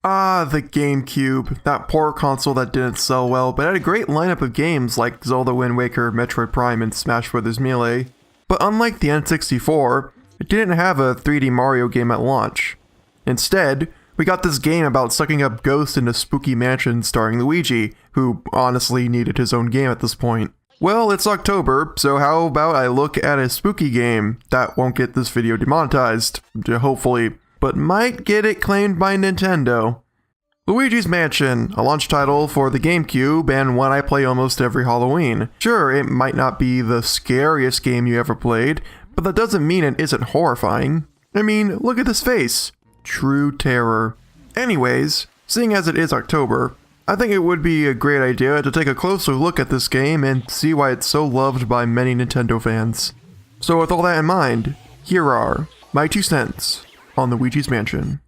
Ah, the GameCube, that poor console that didn't sell well, but had a great lineup of games like Zelda Wind Waker, Metroid Prime, and Smash Bros. Melee. But unlike the N64, it didn't have a 3D Mario game at launch. Instead, we got this game about sucking up ghosts in a spooky mansion starring Luigi, who honestly needed his own game at this point. Well, it's October, so how about I look at a spooky game that won't get this video demonetized, hopefully, but might get it claimed by Nintendo. Luigi's Mansion, a launch title for the GameCube and one I play almost every Halloween. Sure, it might not be the scariest game you ever played, but that doesn't mean it isn't horrifying. I mean, look at this face. True terror. Anyways, seeing as it is October, I think it would be a great idea to take a closer look at this game and see why it's so loved by many Nintendo fans. So with all that in mind, here are my 2 cents on Luigi's Mansion.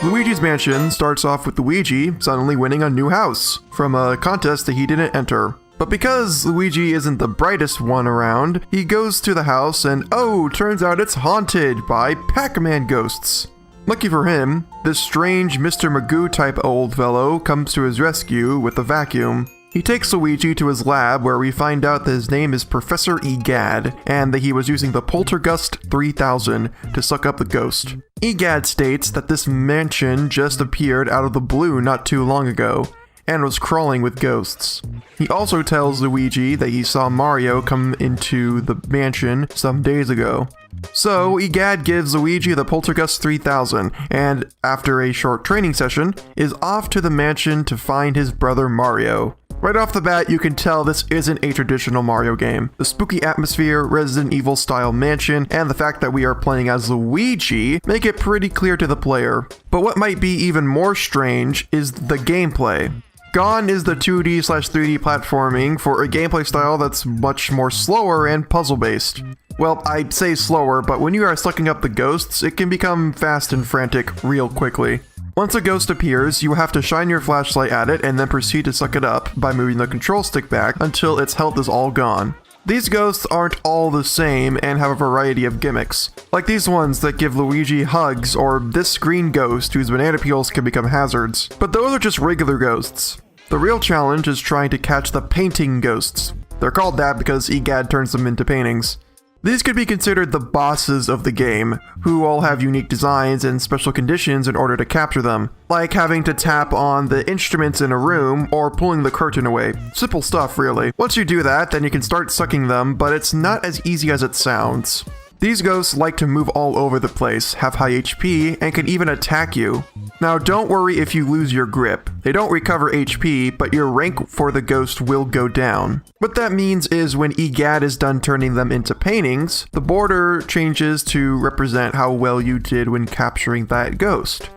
Luigi's Mansion starts off with Luigi suddenly winning a new house from a contest that he didn't enter. But because Luigi isn't the brightest one around, he goes to the house and oh, turns out it's haunted by Pac-Man ghosts. Lucky for him, this strange Mr. Magoo type old fellow comes to his rescue with a vacuum. He takes Luigi to his lab where we find out that his name is Professor Egad, and that he was using the Poltergust 3000 to suck up the ghost. Egad states that this mansion just appeared out of the blue not too long ago, and was crawling with ghosts. He also tells Luigi that he saw Mario come into the mansion some days ago. So, Egad gives Luigi the Poltergust 3000, and after a short training session, is off to the mansion to find his brother Mario. Right off the bat, you can tell this isn't a traditional Mario game. The spooky atmosphere, Resident Evil style mansion, and the fact that we are playing as Luigi make it pretty clear to the player. But what might be even more strange is the gameplay. Gone is the 2D/3D platforming for a gameplay style that's much more slower and puzzle-based. Well, I'd say slower, but when you are sucking up the ghosts, it can become fast and frantic real quickly. Once a ghost appears, you have to shine your flashlight at it and then proceed to suck it up by moving the control stick back until its health is all gone. These ghosts aren't all the same and have a variety of gimmicks, like these ones that give Luigi hugs or this green ghost whose banana peels can become hazards. But those are just regular ghosts. The real challenge is trying to catch the painting ghosts. They're called that because Egad turns them into paintings. These could be considered the bosses of the game, who all have unique designs and special conditions in order to capture them, like having to tap on the instruments in a room or pulling the curtain away. Simple stuff, really. Once you do that, then you can start sucking them, but it's not as easy as it sounds. These ghosts like to move all over the place, have high HP, and can even attack you. Now don't worry if you lose your grip. They don't recover HP, but your rank for the ghost will go down. What that means is when Egad is done turning them into paintings, the border changes to represent how well you did when capturing that ghost.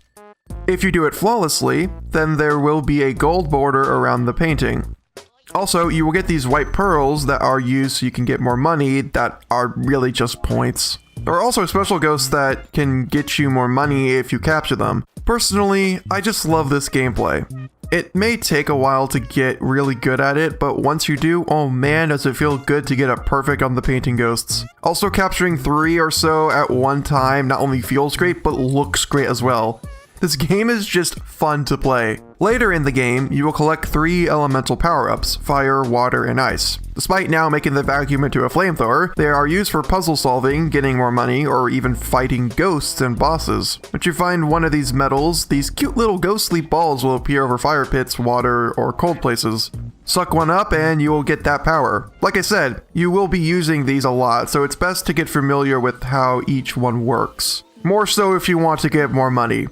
If you do it flawlessly, then there will be a gold border around the painting. Also, you will get these white pearls that are used so you can get more money that are really just points. There are also special ghosts that can get you more money if you capture them. Personally, I just love this gameplay. It may take a while to get really good at it, but once you do, oh man does it feel good to get it perfect on the painting ghosts. Also, capturing 3 or so at one time not only feels great, but looks great as well. This game is just fun to play. Later in the game, you will collect 3 elemental power-ups, fire, water, and ice. Despite now making the vacuum into a flamethrower, they are used for puzzle solving, getting more money, or even fighting ghosts and bosses. Once you find one of these medals, these cute little ghostly balls will appear over fire pits, water, or cold places. Suck one up and you will get that power. Like I said, you will be using these a lot, so it's best to get familiar with how each one works. More so if you want to get more money.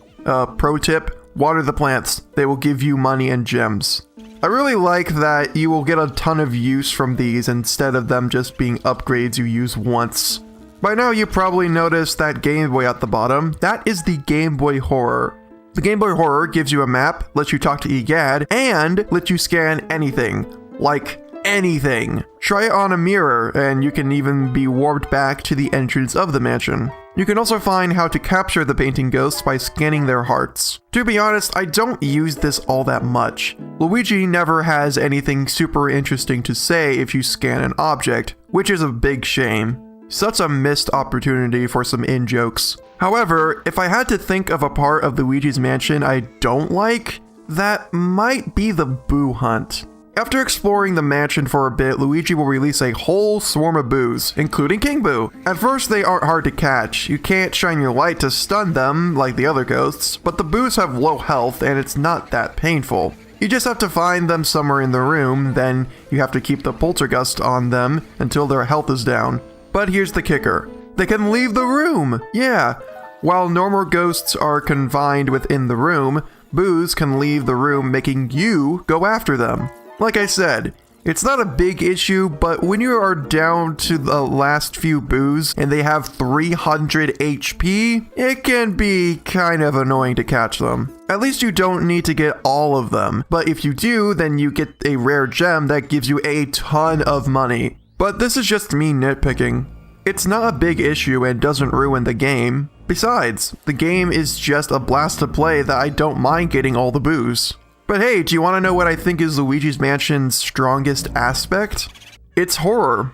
Pro tip, water the plants. They will give you money and gems. I really like that you will get a ton of use from these instead of them just being upgrades you use once. By now you probably noticed that Game Boy at the bottom. That is the Game Boy Horror. The Game Boy Horror gives you a map, lets you talk to Egad, and lets you scan anything. Like anything. Try it on a mirror, and you can even be warped back to the entrance of the mansion. You can also find how to capture the painting ghosts by scanning their hearts. To be honest, I don't use this all that much. Luigi never has anything super interesting to say if you scan an object, which is a big shame. Such a missed opportunity for some in-jokes. However, if I had to think of a part of Luigi's Mansion I don't like, that might be the boo hunt. After exploring the mansion for a bit, Luigi will release a whole swarm of boos, including King Boo. At first, they aren't hard to catch. You can't shine your light to stun them like the other ghosts, but the boos have low health and it's not that painful. You just have to find them somewhere in the room, then you have to keep the poltergust on them until their health is down. But here's the kicker. They can leave the room! Yeah! While normal ghosts are confined within the room, boos can leave the room, making you go after them. Like I said, it's not a big issue, but when you are down to the last few boos and they have 300 HP, it can be kind of annoying to catch them. At least you don't need to get all of them, but if you do, then you get a rare gem that gives you a ton of money. But this is just me nitpicking. It's not a big issue and doesn't ruin the game. Besides, the game is just a blast to play that I don't mind getting all the boos. But hey, do you want to know what I think is Luigi's Mansion's strongest aspect? It's horror.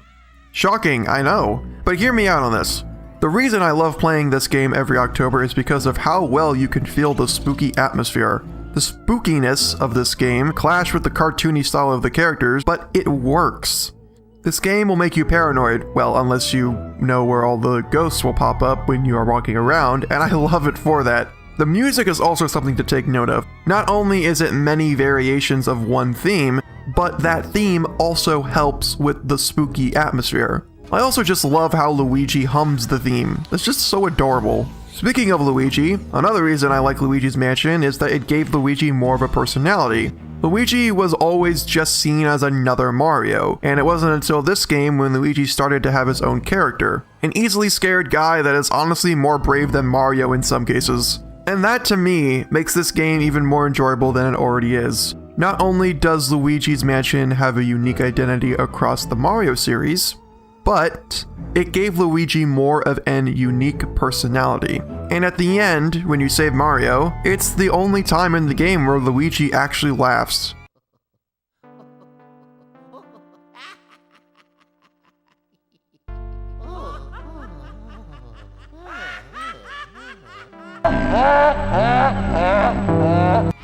Shocking, I know. But hear me out on this. The reason I love playing this game every October is because of how well you can feel the spooky atmosphere. The spookiness of this game clash with the cartoony style of the characters, but it works. This game will make you paranoid, well, unless you know where all the ghosts will pop up when you are walking around, and I love it for that. The music is also something to take note of. Not only is it many variations of one theme, but that theme also helps with the spooky atmosphere. I also just love how Luigi hums the theme. It's just so adorable. Speaking of Luigi, another reason I like Luigi's Mansion is that it gave Luigi more of a personality. Luigi was always just seen as another Mario, and it wasn't until this game when Luigi started to have his own character. An easily scared guy that is honestly more brave than Mario in some cases. And that, to me, makes this game even more enjoyable than it already is. Not only does Luigi's Mansion have a unique identity across the Mario series, but it gave Luigi more of an unique personality. And at the end, when you save Mario, it's the only time in the game where Luigi actually laughs.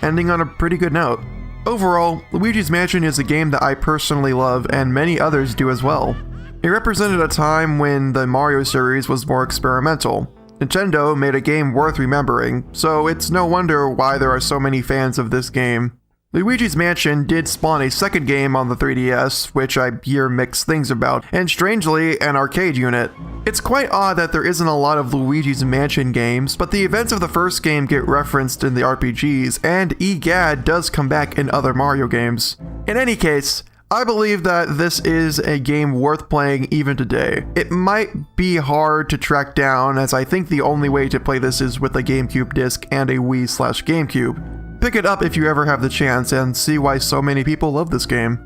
Ending on a pretty good note. Overall, Luigi's Mansion is a game that I personally love and many others do as well. It represented a time when the Mario series was more experimental. Nintendo made a game worth remembering, so it's no wonder why there are so many fans of this game. Luigi's Mansion did spawn a second game on the 3DS, which I hear mixed things about, and strangely, an arcade unit. It's quite odd that there isn't a lot of Luigi's Mansion games, but the events of the first game get referenced in the RPGs, and egad does come back in other Mario games. In any case, I believe that this is a game worth playing even today. It might be hard to track down, as I think the only way to play this is with a GameCube disc and a Wii/GameCube. Pick it up if you ever have the chance and see why so many people love this game.